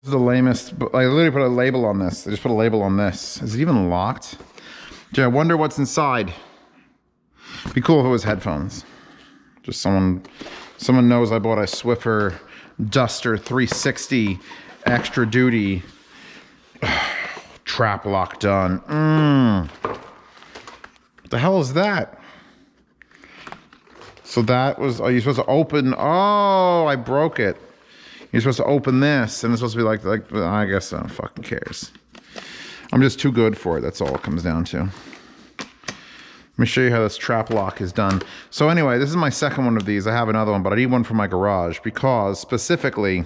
This is the lamest, but I literally put a label on this. I just put a label on this. Is it even locked? Gee, I wonder what's inside. Be cool if it was headphones. Just someone knows I bought a Swiffer Duster 360 extra duty. Trap lock done. What the hell is that? So that was, are you supposed to open? Oh, I broke it. You're supposed to open this, and it's supposed to be like I guess I don't fucking cares. I'm just too good for it. That's all it comes down to. Let me show you how this trap lock is done. So anyway, this is my second one of these. I have another one, but I need one for my garage because specifically,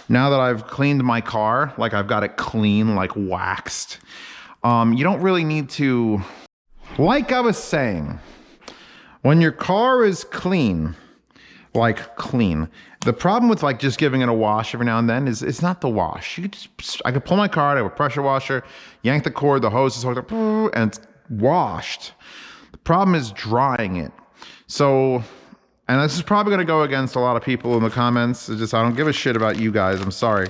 now that I've cleaned my car, like I've got it clean, like waxed, you don't really need to, like I was saying, when your car is clean, like clean, the problem with like just giving it a wash every now and then is it's not the wash. You could just, I could pull my car out, I have a pressure washer, yank the cord, the hose is hooked up, and it's washed. The problem is drying it. So, and this is probably gonna go against a lot of people in the comments. It's just, I don't give a shit about you guys, I'm sorry.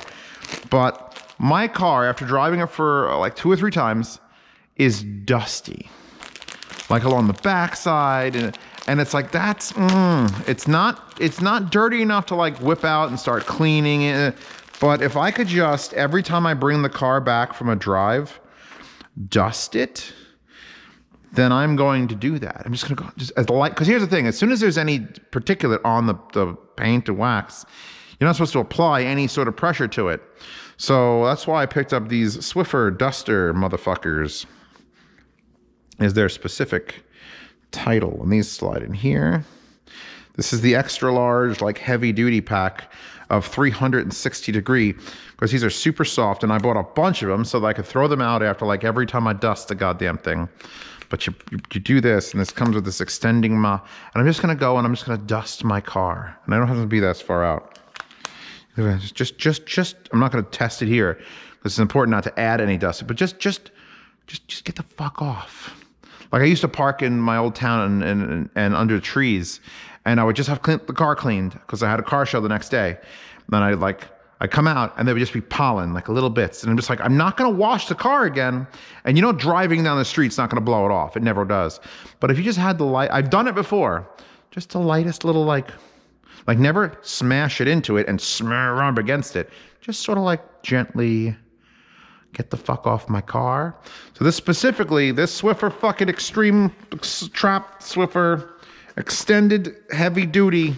But my car, after driving it for like 2 or 3 times, is dusty. Like along the backside, and it's like, that's, it's not dirty enough to like whip out and start cleaning it. But if I could just, every time I bring the car back from a drive, dust it, then I'm going to do that. I'm just gonna go, just as the light, because here's the thing, as soon as there's any particulate on the paint and wax, you're not supposed to apply any sort of pressure to it. So that's why I picked up these Swiffer Duster motherfuckers, is their specific title. And these slide in here. This is the extra large, like heavy duty pack of 360 degree, because these are super soft, and I bought a bunch of them so that I could throw them out after like every time I dust the goddamn thing. But you do this, and this comes with this extending and I'm just gonna go and I'm just gonna dust my car. And I don't have to be that far out. Just I'm not gonna test it here, because it's important not to add any dust, but just get the fuck off. Like I used to park in my old town and under trees, and I would just have the car cleaned because I had a car show the next day. And then I'd come out and there would just be pollen, like little bits. And I'm just like, I'm not gonna wash the car again. And you know, driving down the street's not gonna blow it off. It never does. But if you just had the light, I've done it before, just the lightest little like never smash it into it and smear around against it. Just sort of like gently get the fuck off my car. So this specifically, this Swiffer fucking extreme trap Swiffer extended heavy duty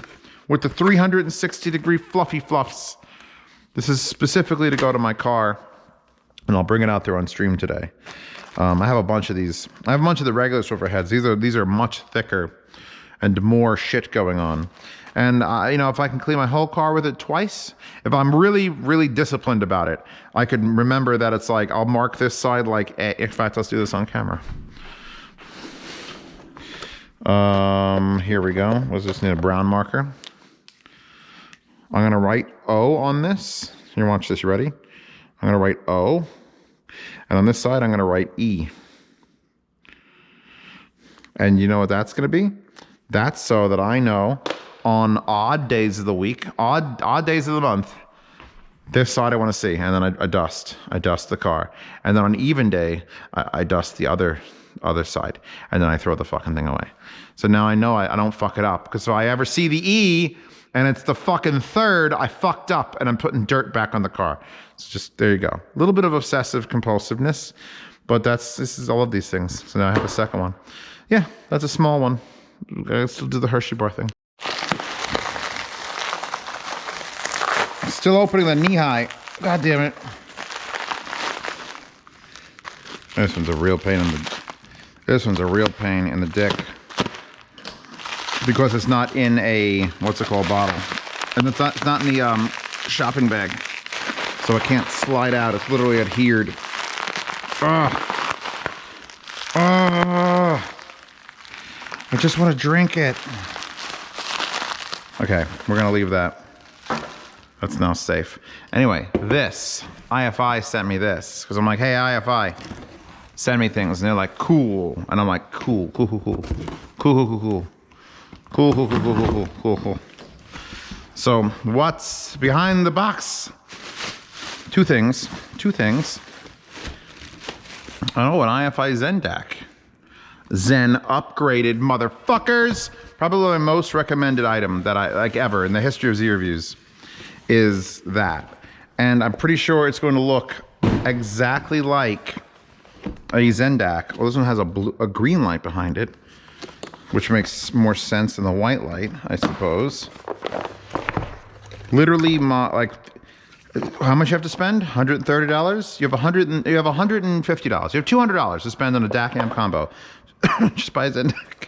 with the 360 degree fluffy fluffs. This is specifically to go to my car, and I'll bring it out there on stream today. I have a bunch of these. I have a bunch of the regular Swiffer heads. These are much thicker and more shit going on. And you know, if I can clean my whole car with it twice, if I'm really, really disciplined about it, I could remember that it's like, I'll mark this side like A. In fact, let's do this on camera. Here we go. What's this, need a brown marker? I'm gonna write O on this. Here, watch this, you ready? I'm gonna write O. And on this side, I'm gonna write E. And you know what that's gonna be? That's so that I know on odd days of the week, odd days of the month, this side I want to see, and then I dust the car, and then on even day I dust the other side, and then I throw the fucking thing away. So now I know I don't fuck it up, because if I ever see the E and it's the fucking third, I fucked up and I'm putting dirt back on the car. It's just, there you go, a little bit of obsessive compulsiveness, but this is all of these things. So now I have a second one. Yeah, that's a small one. I still do the Hershey bar thing. Still opening the knee high. God damn it. This one's a real pain in the dick. Because it's not in a, what's it called, bottle. And it's not in the shopping bag. So it can't slide out. It's literally adhered. I just want to drink it. Okay, we're gonna leave that. That's now safe. Anyway, this, ifi sent me this, because I'm like, hey, ifi, send me things. And they're like, cool. And I'm like, cool. So what's behind the box? Two things. Oh, an ifi Zen DAC. Zen upgraded motherfuckers. Probably my most recommended item that I like ever in the history of Z reviews is that. And I'm pretty sure it's going to look exactly like a Zen DAC. Well, this one has a green light behind it, which makes more sense than the white light, I suppose. Literally, like, how much you have to spend? $130? You have $150. You have $200 to spend on a DAC amp combo. Just buy a Zen DAC.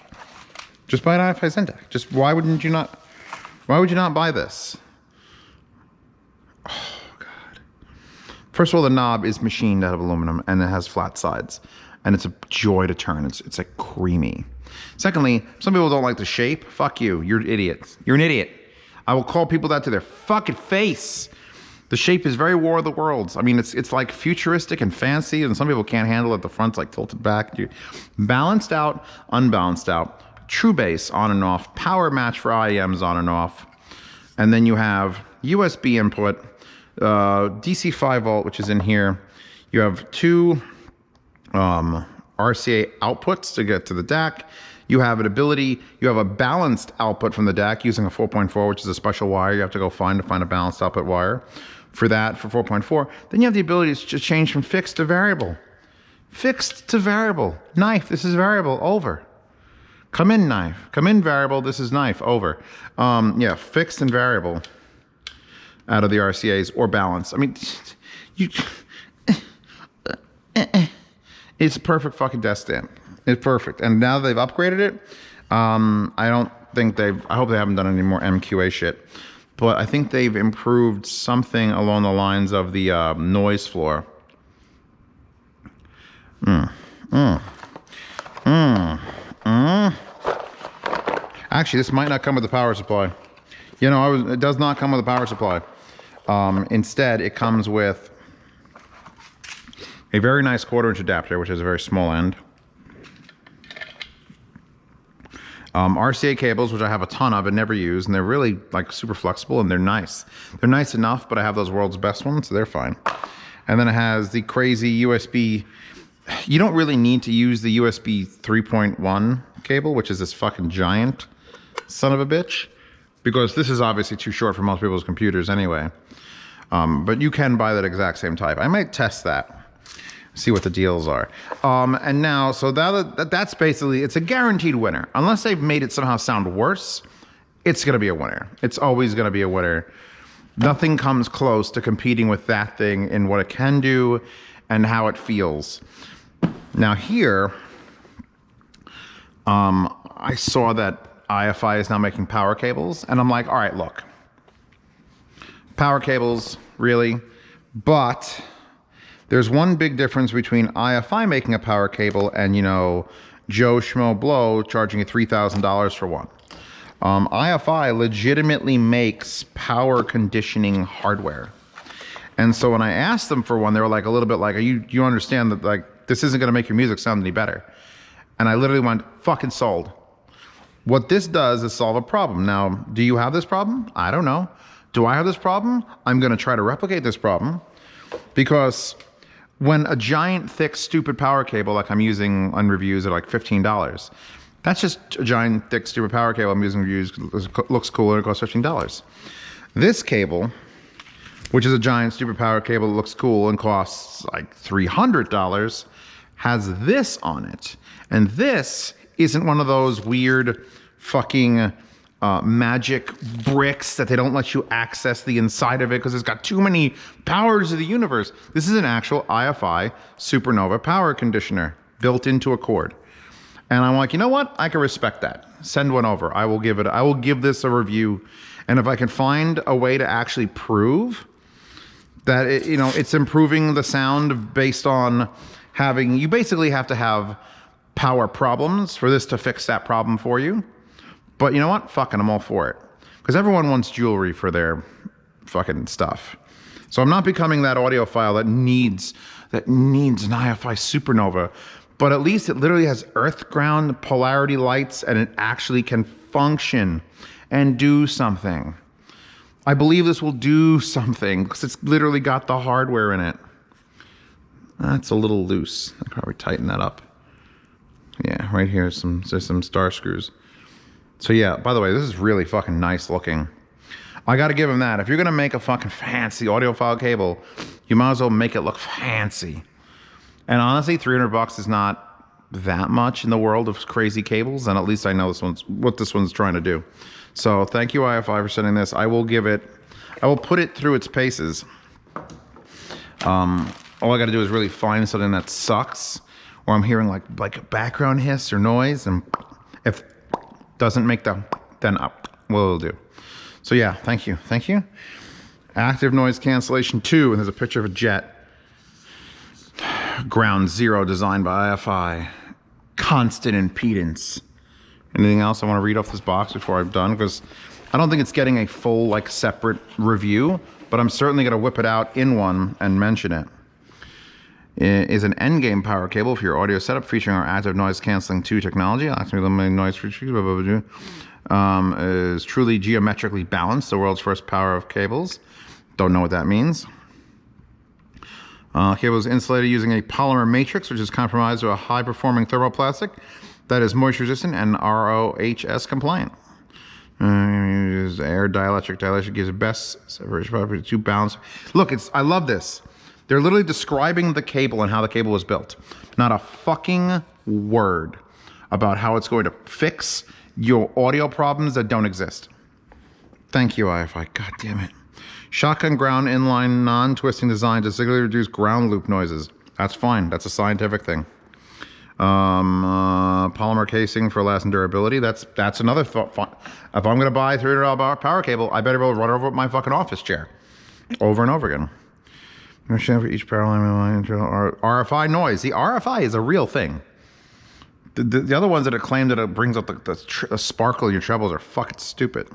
Just buy an ifi Zen DAC. Just why would you not buy this? Oh God. First of all, the knob is machined out of aluminum and it has flat sides. And it's a joy to turn. It's like creamy. Secondly, some people don't like the shape. Fuck you. You're an idiot. You're an idiot. I will call people that to their fucking face. The shape is very War of the Worlds. I mean, it's like futuristic and fancy, and some people can't handle it. The front's like tilted back. Balanced out, unbalanced out. True bass on and off. Power match for IEMs on and off. And then you have USB input, DC 5 volt, which is in here. You have two RCA outputs to get to the DAC. You have you have a balanced output from the DAC using a 4.4, which is a special wire you have to go find a balanced output wire for that, for 4.4. Then you have the ability to change from fixed to variable. Fixed to variable. Knife, this is variable, over. Come in knife, come in variable, this is knife, over. Yeah, fixed and variable out of the RCAs, or balance. I mean, it's a perfect fucking desk stamp. It's perfect. And now they've upgraded it. I hope they haven't done any more MQA shit. But I think they've improved something along the lines of the noise floor. Actually, this might not come with the power supply. You know, it does not come with a power supply. Instead, it comes with a very nice 1/4" adapter, which is a very small end. RCA cables, which I have a ton of and never use, and they're really like super flexible and they're nice. They're nice enough, but I have those world's best ones, so they're fine. And then it has the crazy USB. You don't really need to use the USB 3.1 cable, which is this fucking giant son of a bitch, because this is obviously too short for most people's computers anyway. But you can buy that exact same type. I might test that. See what the deals are. And now, so that's basically, it's a guaranteed winner. Unless they've made it somehow sound worse, it's gonna be a winner. It's always gonna be a winner. Nothing comes close to competing with that thing in what it can do and how it feels. Now here, I saw that ifi is now making power cables, and I'm like, all right, look. Power cables, really? But there's one big difference between ifi making a power cable and, you know, Joe Schmo Blow charging you $3,000 for one. ifi legitimately makes power conditioning hardware. And so when I asked them for one, they were like a little bit like, you understand that like this isn't gonna make your music sound any better. And I literally went, fucking sold. What this does is solve a problem. Now, do you have this problem? I don't know. Do I have this problem? I'm gonna try to replicate this problem, because when a giant, thick, stupid power cable like I'm using on reviews at like $15, that's just a giant, thick, stupid power cable I'm using reviews, looks cool and it costs $15. This cable, which is a giant, stupid power cable that looks cool and costs like $300, has this on it. And this isn't one of those weird fucking magic bricks that they don't let you access the inside of it because it's got too many powers of the universe. This is an actual ifi Supanova power conditioner built into a cord. And I'm like, you know what? I can respect that. Send one over. I will give this a review. And if I can find a way to actually prove that it's improving the sound based on having, you basically have to have power problems for this to fix that problem for you. But you know what? Fucking, I'm all for it. Because everyone wants jewelry for their fucking stuff. So I'm not becoming that audiophile that needs an ifi Supanova. But at least it literally has earth ground polarity lights and it actually can function and do something. I believe this will do something because it's literally got the hardware in it. That's a little loose. I could probably tighten that up. Yeah, right here, there's some star screws. So yeah, by the way, this is really fucking nice looking. I gotta give him that. If you're gonna make a fucking fancy audiophile cable, you might as well make it look fancy. And honestly, 300 bucks is not that much in the world of crazy cables, and at least I know what this one's trying to do. So thank you, ifi, for sending this. I will put it through its paces. All I gotta do is really find something that sucks, or I'm hearing like a background hiss or noise, and if it doesn't make then up, what it'll do. So yeah, thank you. Active noise cancellation 2, and there's a picture of a jet. Ground zero designed by ifi. Constant impedance. Anything else I want to read off this box before I'm done? Because I don't think it's getting a full separate review, but I'm certainly going to whip it out in one and mention it. It is an endgame power cable for your audio setup featuring our active noise cancelling 2 technology. Actively eliminating noise features. Is truly geometrically balanced. The world's first power of cables. Don't know what that means. Cable is insulated using a polymer matrix, which is compromised to a high-performing thermoplastic that is moisture resistant and RoHS compliant. Uses air dielectric. Dielectric gives the best separation property to balance. Look, I love this. They're literally describing the cable and how the cable was built. Not a fucking word about how it's going to fix your audio problems that don't exist. Thank you, ifi. God damn it. Shotgun ground inline non-twisting design to significantly reduce ground loop noises. That's fine. That's a scientific thing. Polymer casing for lasting durability. That's another thought. If I'm going to buy a $300 power cable, I better be able to run over my fucking office chair over and over again. Understand for each power line RFI noise. The RFI is a real thing. The other ones that have claimed that it brings up the sparkle in your trebles are fucking stupid.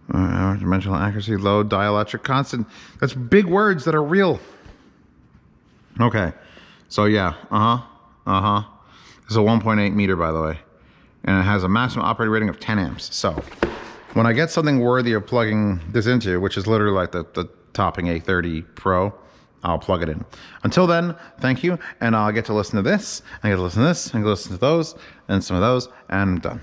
Dimensional accuracy, low, dielectric, constant. That's big words that are real. Okay. So yeah. It's a 1.8 meter, by the way. And it has a maximum operating rating of 10 amps. So when I get something worthy of plugging this into, which is literally like the topping A30 Pro, I'll plug it in. Until then, thank you. And I'll get to listen to this. I get to listen to this. I get to listen to those and some of those. And I'm done.